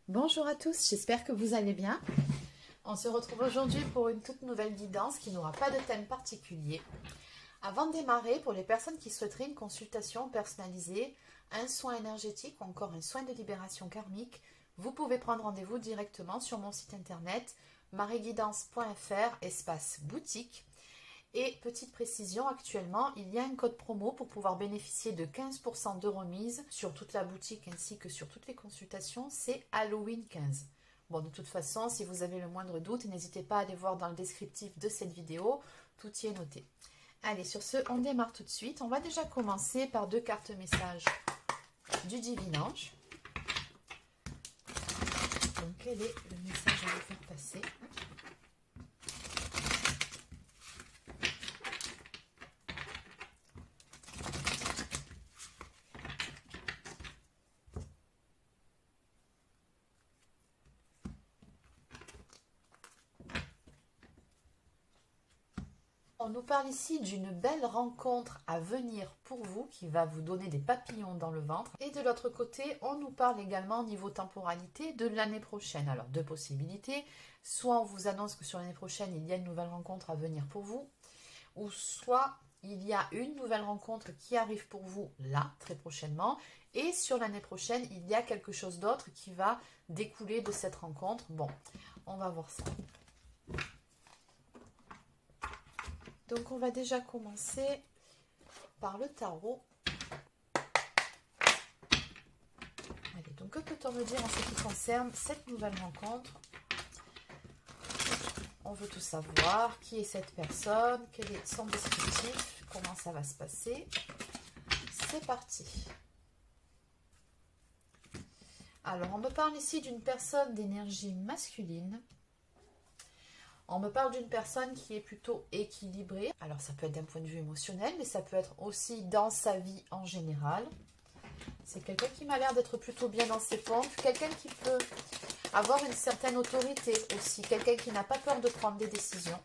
Bonjour à tous, j'espère que vous allez bien. On se retrouve aujourd'hui pour une toute nouvelle guidance qui n'aura pas de thème particulier. Avant de démarrer, pour les personnes qui souhaiteraient une consultation personnalisée, un soin énergétique ou encore un soin de libération karmique, vous pouvez prendre rendez-vous directement sur mon site internet marieguidance.fr espace boutique. Et petite précision, actuellement, il y a un code promo pour pouvoir bénéficier de 15% de remise sur toute la boutique ainsi que sur toutes les consultations, c'est Halloween 15. Bon, de toute façon, si vous avez le moindre doute, n'hésitez pas à aller voir dans le descriptif de cette vidéo, tout y est noté. Allez, sur ce, on démarre tout de suite. On va déjà commencer par 2 cartes messages du Divin Ange. Donc, quel est le message à vous faire passer ? On nous parle ici d'une belle rencontre à venir pour vous qui va vous donner des papillons dans le ventre. Et de l'autre côté, on nous parle également au niveau temporalité de l'année prochaine. Alors, 2 possibilités. Soit on vous annonce que sur l'année prochaine, il y a une nouvelle rencontre à venir pour vous. Ou soit il y a une nouvelle rencontre qui arrive pour vous là, très prochainement. Et sur l'année prochaine, il y a quelque chose d'autre qui va découler de cette rencontre. Bon, on va voir ça. Donc, on va déjà commencer par le tarot. Allez, donc que peut-on me dire en ce qui concerne cette nouvelle rencontre? On veut tout savoir. Qui est cette personne? Quel est son descriptif? Comment ça va se passer? C'est parti. Alors, on me parle ici d'une personne d'énergie masculine. On me parle d'une personne qui est plutôt équilibrée. Alors, ça peut être d'un point de vue émotionnel, mais ça peut être aussi dans sa vie en général. C'est quelqu'un qui m'a l'air d'être plutôt bien dans ses pompes. Quelqu'un qui peut avoir une certaine autorité aussi. Quelqu'un qui n'a pas peur de prendre des décisions.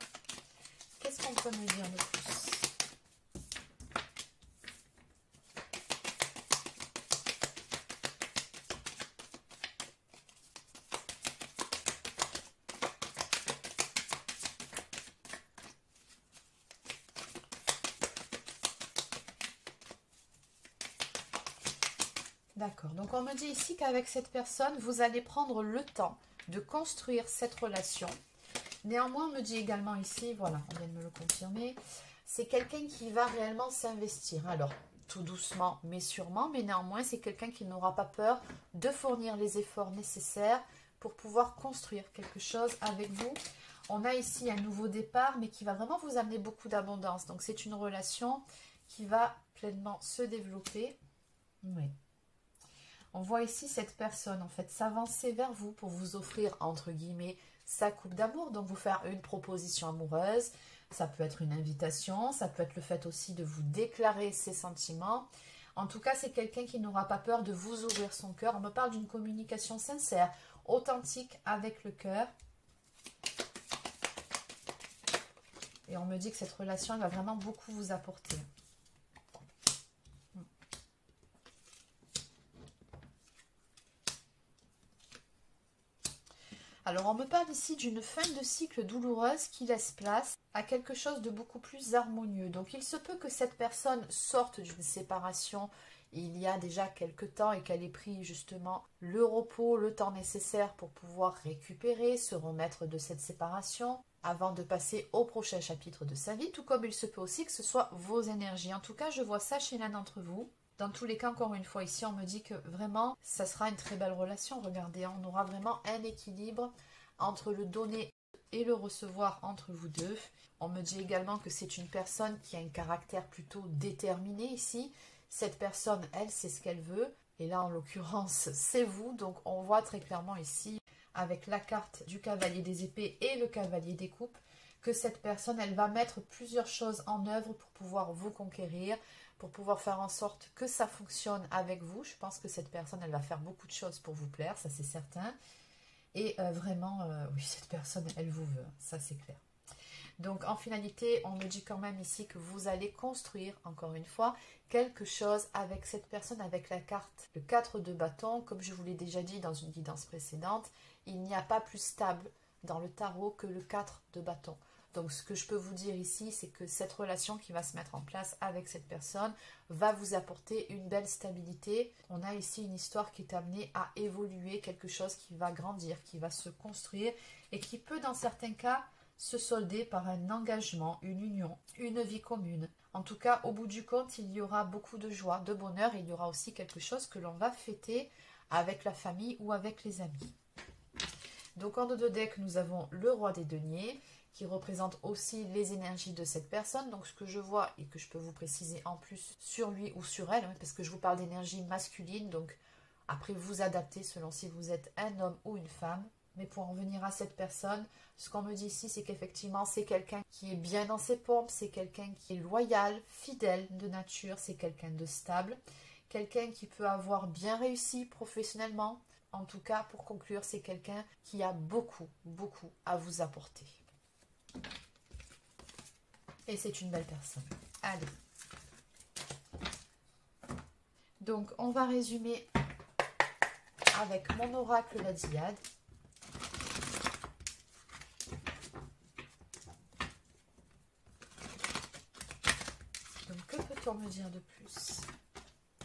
Qu'est-ce qu'on peut me dire de plus ? D'accord, donc on me dit ici qu'avec cette personne, vous allez prendre le temps de construire cette relation. Néanmoins, on me dit également ici, voilà, on vient de me le confirmer, c'est quelqu'un qui va réellement s'investir. Alors, tout doucement, mais sûrement, mais néanmoins, c'est quelqu'un qui n'aura pas peur de fournir les efforts nécessaires pour pouvoir construire quelque chose avec vous. On a ici un nouveau départ, mais qui va vraiment vous amener beaucoup d'abondance. Donc, c'est une relation qui va pleinement se développer. Oui. On voit ici cette personne, en fait, s'avancer vers vous pour vous offrir, entre guillemets, sa coupe d'amour. Donc, vous faire une proposition amoureuse. Ça peut être une invitation. Ça peut être le fait aussi de vous déclarer ses sentiments. En tout cas, c'est quelqu'un qui n'aura pas peur de vous ouvrir son cœur. On me parle d'une communication sincère, authentique avec le cœur. Et on me dit que cette relation, elle va vraiment beaucoup vous apporter. Alors, on me parle ici d'une fin de cycle douloureuse qui laisse place à quelque chose de beaucoup plus harmonieux. Donc, il se peut que cette personne sorte d'une séparation il y a déjà quelque temps et qu'elle ait pris justement le repos, le temps nécessaire pour pouvoir récupérer, se remettre de cette séparation avant de passer au prochain chapitre de sa vie. Tout comme il se peut aussi que ce soit vos énergies. En tout cas, je vois ça chez l'un d'entre vous. Dans tous les cas, encore une fois, ici, on me dit que vraiment, ça sera une très belle relation. Regardez, on aura vraiment un équilibre entre le donner et le recevoir entre vous deux. On me dit également que c'est une personne qui a un caractère plutôt déterminé ici. Cette personne, elle, sait ce qu'elle veut. Et là, en l'occurrence, c'est vous. Donc, on voit très clairement ici, avec la carte du cavalier des épées et le cavalier des coupes, que cette personne, elle va mettre plusieurs choses en œuvre pour pouvoir vous conquérir, pour pouvoir faire en sorte que ça fonctionne avec vous. Je pense que cette personne, elle va faire beaucoup de choses pour vous plaire, ça c'est certain. Et vraiment, oui, cette personne, elle vous veut, ça c'est clair. Donc en finalité, on me dit quand même ici que vous allez construire, encore une fois, quelque chose avec cette personne, avec la carte, le 4 de bâton. Comme je vous l'ai déjà dit dans une guidance précédente, il n'y a pas plus stable dans le tarot que le 4 de bâton. Donc ce que je peux vous dire ici, c'est que cette relation qui va se mettre en place avec cette personne va vous apporter une belle stabilité. On a ici une histoire qui est amenée à évoluer, quelque chose qui va grandir, qui va se construire et qui peut dans certains cas se solder par un engagement, une union, une vie commune. En tout cas, au bout du compte, il y aura beaucoup de joie, de bonheur et il y aura aussi quelque chose que l'on va fêter avec la famille ou avec les amis. Donc en dos de deck, nous avons le roi des deniers qui représente aussi les énergies de cette personne. Donc ce que je vois et que je peux vous préciser en plus sur lui ou sur elle, parce que je vous parle d'énergie masculine, donc après vous adaptez selon si vous êtes un homme ou une femme. Mais pour en venir à cette personne, ce qu'on me dit ici, c'est qu'effectivement, c'est quelqu'un qui est bien dans ses pompes, c'est quelqu'un qui est loyal, fidèle de nature, c'est quelqu'un de stable, quelqu'un qui peut avoir bien réussi professionnellement. En tout cas, pour conclure, c'est quelqu'un qui a beaucoup, beaucoup à vous apporter. Et c'est une belle personne. Allez. Donc, on va résumer avec mon oracle, la Diade. Donc, que peut-on me dire de plus?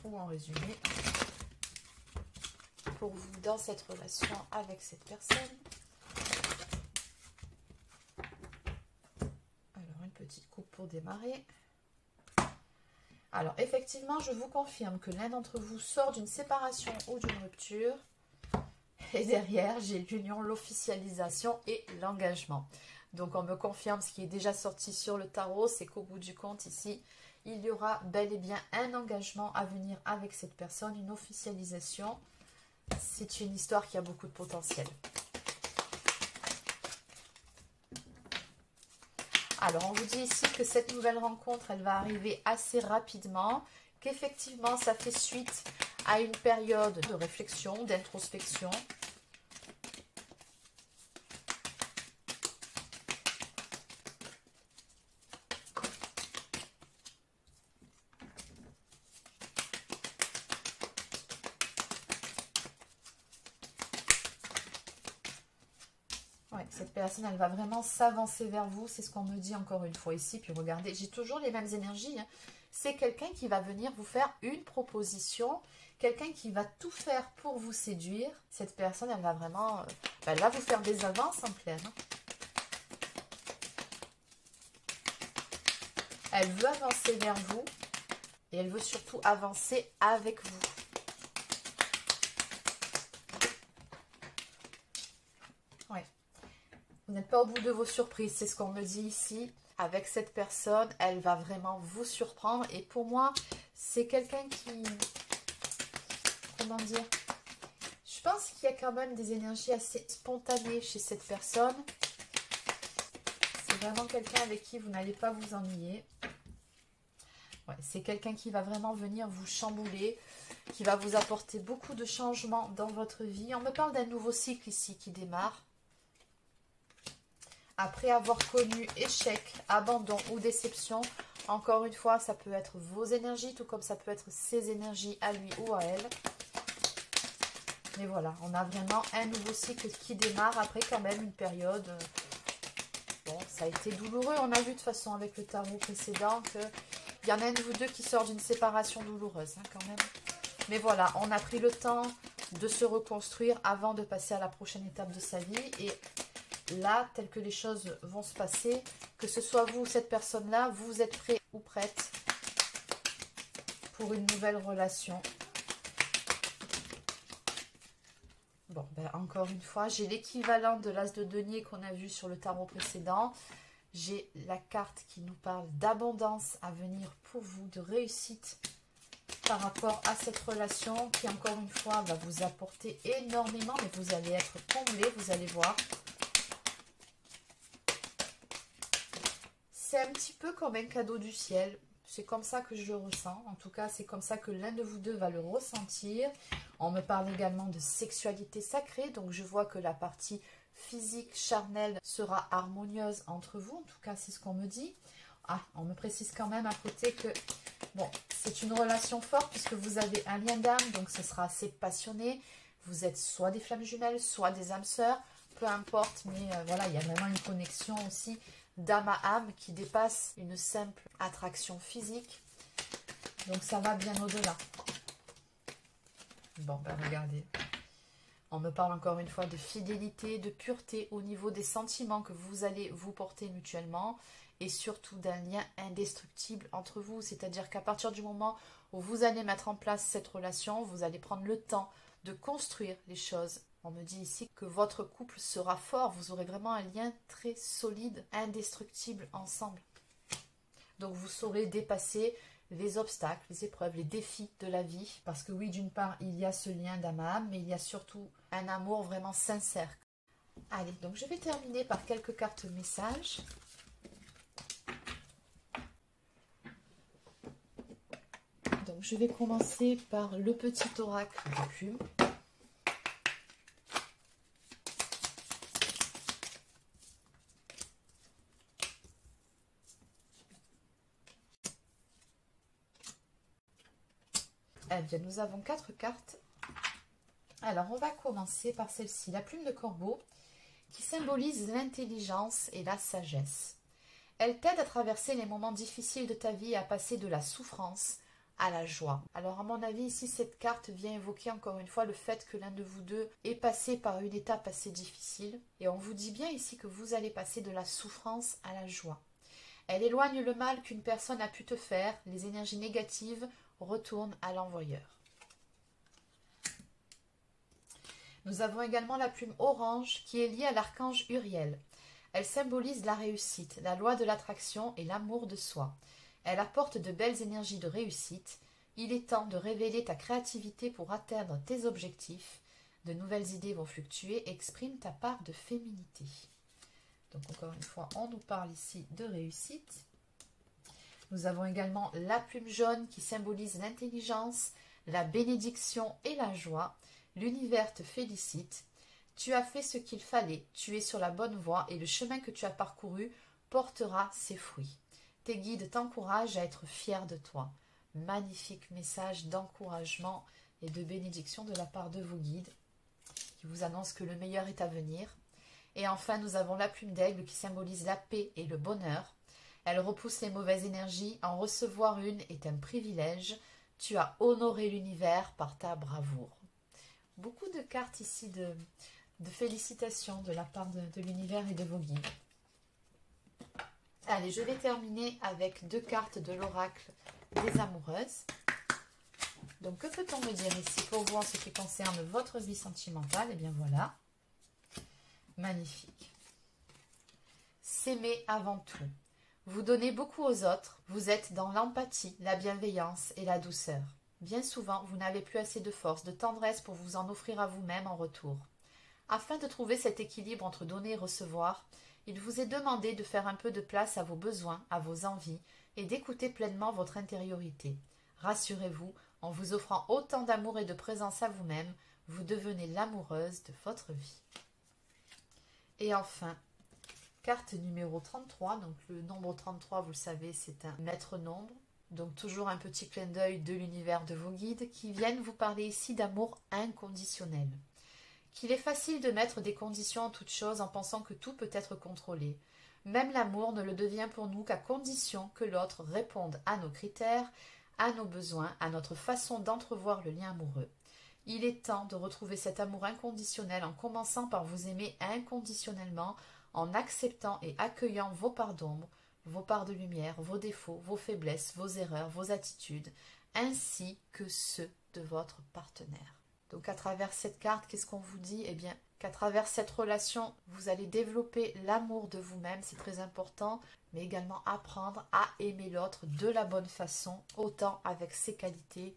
Ou en résumé, pour vous dans cette relation avec cette personne. Alors, une petite coupe pour démarrer. Alors, effectivement, je vous confirme que l'un d'entre vous sort d'une séparation ou d'une rupture. Et derrière, j'ai l'union, l'officialisation et l'engagement. Donc, on me confirme ce qui est déjà sorti sur le tarot, c'est qu'au bout du compte, ici, il y aura bel et bien un engagement à venir avec cette personne, une officialisation. C'est une histoire qui a beaucoup de potentiel. Alors, on vous dit ici que cette nouvelle rencontre, elle va arriver assez rapidement, qu'effectivement, ça fait suite à une période de réflexion, d'introspection. Ouais, cette personne, elle va vraiment s'avancer vers vous. C'est ce qu'on me dit encore une fois ici. Puis regardez, j'ai toujours les mêmes énergies. Hein. C'est quelqu'un qui va venir vous faire une proposition. Quelqu'un qui va tout faire pour vous séduire. Cette personne, elle va vraiment... elle va vous faire des avances en clair. Hein. Elle veut avancer vers vous. Et elle veut surtout avancer avec vous. Ouais. Vous n'êtes pas au bout de vos surprises, c'est ce qu'on me dit ici. Avec cette personne, elle va vraiment vous surprendre. Et pour moi, c'est quelqu'un qui... Comment dire? Je pense qu'il y a quand même des énergies assez spontanées chez cette personne. C'est vraiment quelqu'un avec qui vous n'allez pas vous ennuyer. Ouais, c'est quelqu'un qui va vraiment venir vous chambouler, qui va vous apporter beaucoup de changements dans votre vie. On me parle d'un nouveau cycle ici qui démarre. Après avoir connu échec, abandon ou déception, encore une fois, ça peut être vos énergies, tout comme ça peut être ses énergies à lui ou à elle. Mais voilà, on a vraiment un nouveau cycle qui démarre après quand même une période... Bon, ça a été douloureux. On a vu de toute façon avec le tarot précédent qu'il y en a un de vous deux qui sort d'une séparation douloureuse hein, quand même. Mais voilà, on a pris le temps de se reconstruire avant de passer à la prochaine étape de sa vie. Et là, tel que les choses vont se passer, que ce soit vous ou cette personne-là, vous êtes prêt ou prête pour une nouvelle relation. Bon, ben encore une fois, j'ai l'équivalent de l'as de denier qu'on a vu sur le tarot précédent. J'ai la carte qui nous parle d'abondance à venir pour vous, de réussite par rapport à cette relation qui, encore une fois, va vous apporter énormément, mais vous allez être comblé, vous allez voir. C'est un petit peu comme un cadeau du ciel. C'est comme ça que je le ressens. En tout cas, c'est comme ça que l'un de vous deux va le ressentir. On me parle également de sexualité sacrée. Donc, je vois que la partie physique, charnelle sera harmonieuse entre vous. En tout cas, c'est ce qu'on me dit. Ah, on me précise quand même à côté que, bon, c'est une relation forte puisque vous avez un lien d'âme, donc ce sera assez passionné. Vous êtes soit des flammes jumelles, soit des âmes sœurs, peu importe, mais voilà, il y a vraiment une connexion aussi d'âme à âme qui dépasse une simple attraction physique. Donc ça va bien au-delà. Bon, ben regardez. On me parle encore une fois de fidélité, de pureté au niveau des sentiments que vous allez vous porter mutuellement et surtout d'un lien indestructible entre vous. C'est-à-dire qu'à partir du moment où vous allez mettre en place cette relation, vous allez prendre le temps de construire les choses. On me dit ici que votre couple sera fort, vous aurez vraiment un lien très solide, indestructible ensemble. Donc vous saurez dépasser les obstacles, les épreuves, les défis de la vie. Parce que oui, d'une part, il y a ce lien d'âme à âme, mais il y a surtout un amour vraiment sincère. Allez, donc je vais terminer par quelques cartes messages. Donc je vais commencer par le petit oracle de plume. Eh bien, nous avons 4 cartes. Alors, on va commencer par celle-ci, la plume de corbeau, qui symbolise l'intelligence et la sagesse. Elle t'aide à traverser les moments difficiles de ta vie et à passer de la souffrance à la joie. Alors, à mon avis, ici, cette carte vient évoquer encore une fois le fait que l'un de vous deux est passé par une étape assez difficile. Et on vous dit bien ici que vous allez passer de la souffrance à la joie. Elle éloigne le mal qu'une personne a pu te faire, les énergies négatives retournent à l'envoyeur. Nous avons également la plume orange qui est liée à l'archange Uriel. Elle symbolise la réussite, la loi de l'attraction et l'amour de soi. Elle apporte de belles énergies de réussite. Il est temps de révéler ta créativité pour atteindre tes objectifs. De nouvelles idées vont fluctuer. Exprime ta part de féminité. Donc encore une fois, on nous parle ici de réussite. Nous avons également la plume jaune qui symbolise l'intelligence, la bénédiction et la joie. L'univers te félicite. Tu as fait ce qu'il fallait, tu es sur la bonne voie et le chemin que tu as parcouru portera ses fruits. Tes guides t'encouragent à être fier de toi. Magnifique message d'encouragement et de bénédiction de la part de vos guides qui vous annoncent que le meilleur est à venir. Et enfin, nous avons la plume d'aigle qui symbolise la paix et le bonheur. Elle repousse les mauvaises énergies. En recevoir une est un privilège. Tu as honoré l'univers par ta bravoure. Beaucoup de cartes ici de félicitations de la part de l'univers et de vos guides. Allez, je vais terminer avec 2 cartes de l'oracle des amoureuses. Donc, que peut-on me dire ici pour vous en ce qui concerne votre vie sentimentale? Eh bien, voilà. Magnifique. S'aimer avant tout. Vous donnez beaucoup aux autres. Vous êtes dans l'empathie, la bienveillance et la douceur. Bien souvent, vous n'avez plus assez de force, de tendresse pour vous en offrir à vous-même en retour. Afin de trouver cet équilibre entre donner et recevoir, il vous est demandé de faire un peu de place à vos besoins, à vos envies et d'écouter pleinement votre intériorité. Rassurez-vous, en vous offrant autant d'amour et de présence à vous-même, vous devenez l'amoureuse de votre vie. Et enfin, carte numéro 33, donc le nombre 33, vous le savez, c'est un maître nombre. Donc toujours un petit clin d'œil de l'univers de vos guides qui viennent vous parler ici d'amour inconditionnel. Qu'il est facile de mettre des conditions en toute chose en pensant que tout peut être contrôlé. Même l'amour ne le devient pour nous qu'à condition que l'autre réponde à nos critères, à nos besoins, à notre façon d'entrevoir le lien amoureux. Il est temps de retrouver cet amour inconditionnel en commençant par vous aimer inconditionnellement, en acceptant et accueillant vos parts d'ombre, vos parts de lumière, vos défauts, vos faiblesses, vos erreurs, vos attitudes, ainsi que ceux de votre partenaire. Donc à travers cette carte, qu'est-ce qu'on vous dit? Eh bien, qu'à travers cette relation, vous allez développer l'amour de vous-même, c'est très important, mais également apprendre à aimer l'autre de la bonne façon, autant avec ses qualités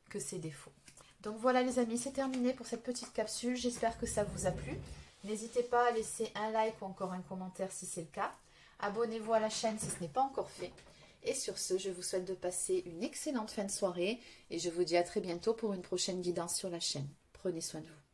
que ses défauts. Donc voilà les amis, c'est terminé pour cette petite capsule, j'espère que ça vous a plu. N'hésitez pas à laisser un like ou encore un commentaire si c'est le cas. Abonnez-vous à la chaîne si ce n'est pas encore fait. Et sur ce, je vous souhaite de passer une excellente fin de soirée et je vous dis à très bientôt pour une prochaine guidance sur la chaîne. Prenez soin de vous.